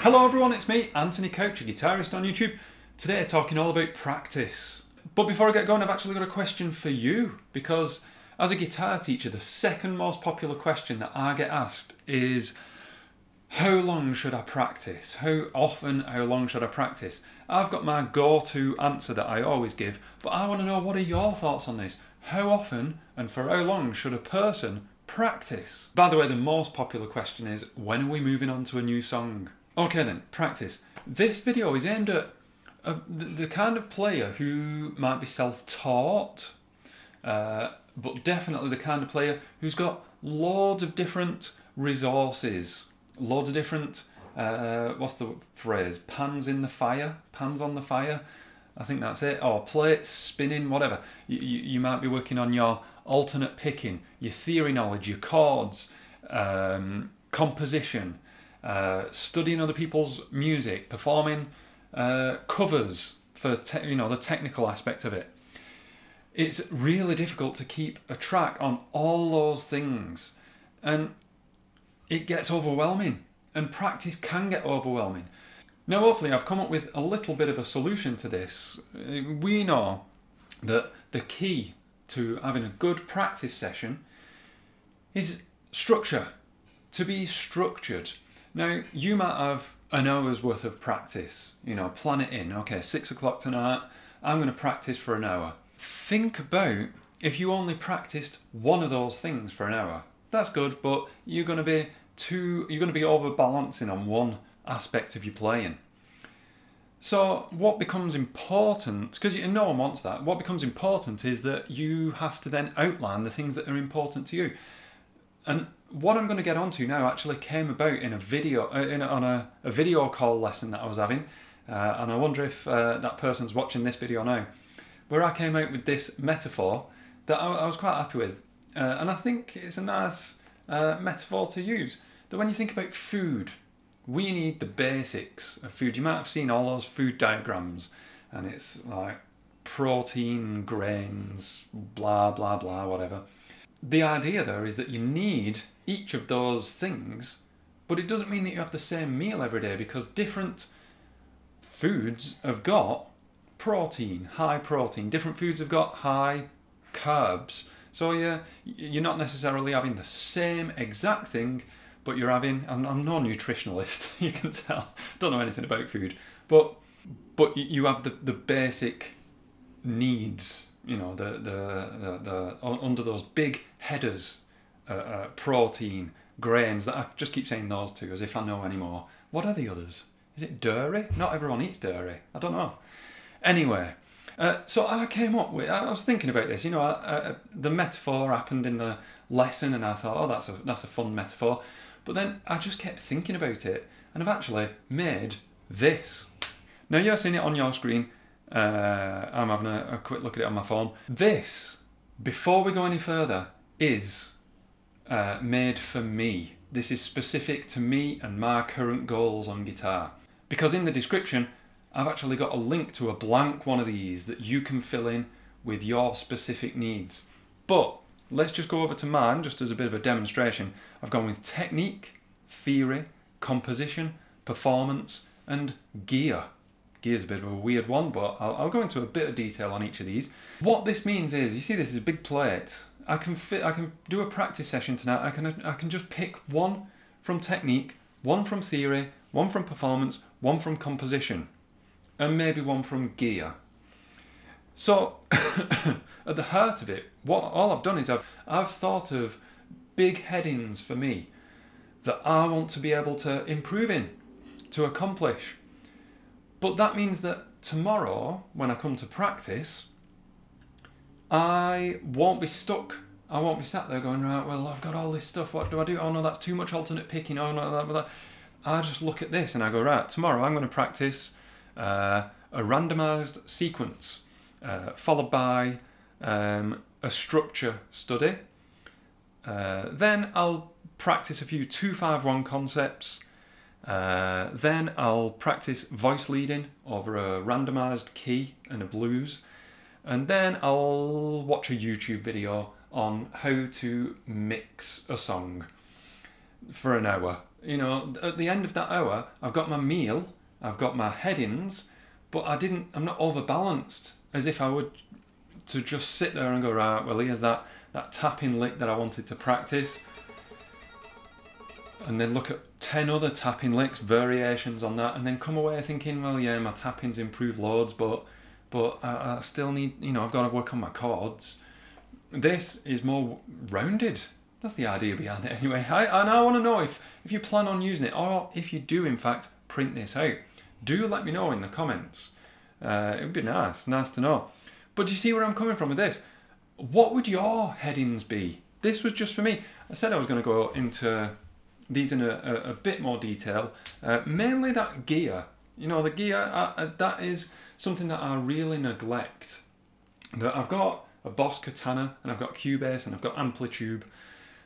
Hello everyone, it's me, Anthony Couch, a guitarist on YouTube. Today talking all about practice. But before I get going, I've actually got a question for you, because as a guitar teacher, the second most popular question that I get asked is, how long should I practice? How often, how long should I practice? I've got my go-to answer that I always give, but I want to know, what are your thoughts on this? How often and for how long should a person practice? By the way, the most popular question is, when are we moving on to a new song? Okay then, practice. This video is aimed at the kind of player who might be self-taught, but definitely the kind of player who's got loads of different resources, loads of different, what's the phrase, pans in the fire, pans on the fire, I think that's it, or plates spinning, whatever. You might be working on your alternate picking, your theory knowledge, your chords, composition, studying other people's music, performing covers for the technical aspect of it. It's really difficult to keep a track on all those things, and it gets overwhelming, and practice can get overwhelming. Now hopefully I've come up with a little bit of a solution to this. We know that the key to having a good practice session is structure, to be structured. Now you might have an hour's worth of practice, plan it in. Okay, 6 o'clock tonight, I'm going to practice for an hour. Think about if you only practiced one of those things for an hour. That's good, but you're going to be overbalancing on one aspect of your playing. So what becomes important, because no one wants that, what becomes important is that you have to then outline the things that are important to you. And what I'm going to get onto now actually came about in a video, on a video call lesson that I was having, and I wonder if that person's watching this video now, where I came out with this metaphor that I was quite happy with, and I think it's a nice metaphor to use. That when you think about food, we need the basics of food. You might have seen all those food diagrams, and it's like protein, grains, blah blah blah, whatever. The idea there is that you need each of those things, but it doesn't mean that you have the same meal every day, because different foods have got protein, high protein. Different foods have got high carbs. So you're not necessarily having the same exact thing, but you're having, I'm no nutritionalist, you can tell, don't know anything about food, but you have the basic needs, the under those big headers, protein, grains, that I just keep saying those two as if I know any more. What are the others? Is it dairy? Not everyone eats dairy, I don't know. Anyway, so I came up with, I was thinking about this, the metaphor happened in the lesson, and I thought, oh, that's a fun metaphor. But then I just kept thinking about it, and I've actually made this. Now you're seeing it on your screen. I'm having a quick look at it on my phone. This, before we go any further, is made for me. This is specific to me and my current goals on guitar. Because in the description, I've actually got a link to a blank one of these that you can fill in with your specific needs. But let's just go over to mine, just as a bit of a demonstration. I've gone with technique, theory, composition, performance, and gear. Gear's a bit of a weird one, but I'll go into a bit of detail on each of these. What this means is, you see this is a big plate. I can do a practice session tonight. I can just pick one from technique, one from theory, one from performance, one from composition, and maybe one from gear. So at the heart of it, all I've done is I've thought of big headings for me that I want to be able to improve in, to accomplish. But that means that tomorrow, when I come to practice, I won't be stuck. I won't be sat there going, right, well, I've got all this stuff, what do I do? Oh no, that's too much alternate picking, oh no, that. I just look at this and I go, right, tomorrow I'm going to practice a randomized sequence, followed by a structure study. Then I'll practice a few 2-5-1 concepts. Then I'll practice voice leading over a randomized key and a blues. And then I'll watch a YouTube video on how to mix a song. for an hour. You know, at the end of that hour, I've got my meal, I've got my headings, but I'm not overbalanced as if I would to just sit there and go, right, well, here's that tapping lick that I wanted to practice, and then look at 10 other tapping licks, variations on that, and then come away thinking, well, yeah, my tapping's improved loads, but I still need, you know, I've got to work on my chords. This is more rounded. That's the idea behind it anyway. And I want to know if you plan on using it, or if you do in fact print this out. Do let me know in the comments. It would be nice to know. But do you see where I'm coming from with this? What would your headings be? This was just for me. I said I was going to go into these in a bit more detail. Mainly that gear. You know, the gear, that is something that I really neglect. That I've got a Boss Katana, and I've got Cubase, and I've got Amplitude,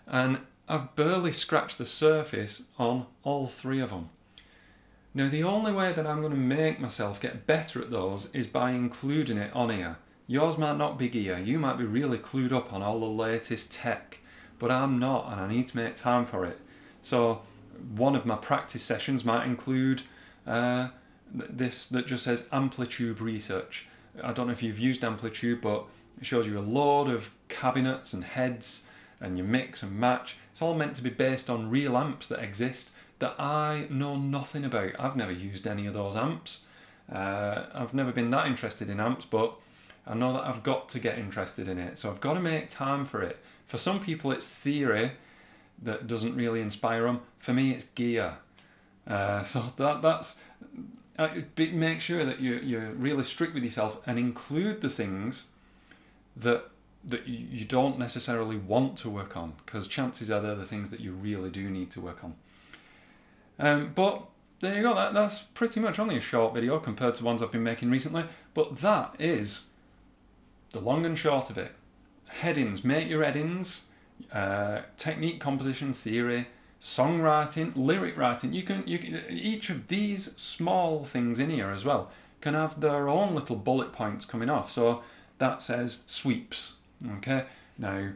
and I've barely scratched the surface on all three of them. Now, the only way that I'm going to make myself get better at those is by including it on here. Yours might not be gear, you might be really clued up on all the latest tech, but I'm not, and I need to make time for it. So one of my practice sessions might include this that just says Amplitude Research. I don't know if you've used Amplitude, but it shows you a load of cabinets and heads, and you mix and match. It's all meant to be based on real amps that exist that I know nothing about. I've never used any of those amps. I've never been that interested in amps, but I know that I've got to get interested in it. So I've got to make time for it. For some people it's theory that doesn't really inspire them. For me it's gear. So that's... make sure that you're really strict with yourself and include the things that you don't necessarily want to work on, because chances are they're the things that you really do need to work on. But there you go, that's pretty much only a short video compared to ones I've been making recently, but that is the long and short of it. Headings, make your headings, technique, composition, theory, songwriting, lyric writing. You can each of these small things in here as well can have their own little bullet points coming off. So that says sweeps. Okay, now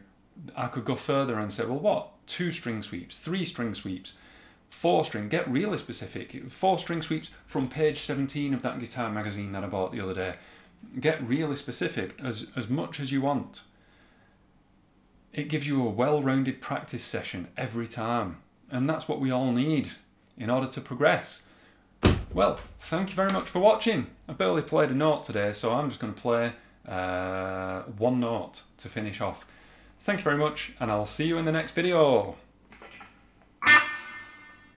I could go further and say, well, what? 2-string sweeps, 3-string sweeps, 4-string. Get really specific. 4-string sweeps from page 17 of that guitar magazine that I bought the other day. Get really specific as much as you want. It gives you a well-rounded practice session every time. And that's what we all need in order to progress. Well, thank you very much for watching. I barely played a note today, so I'm just going to play one note to finish off. Thank you very much, and I'll see you in the next video.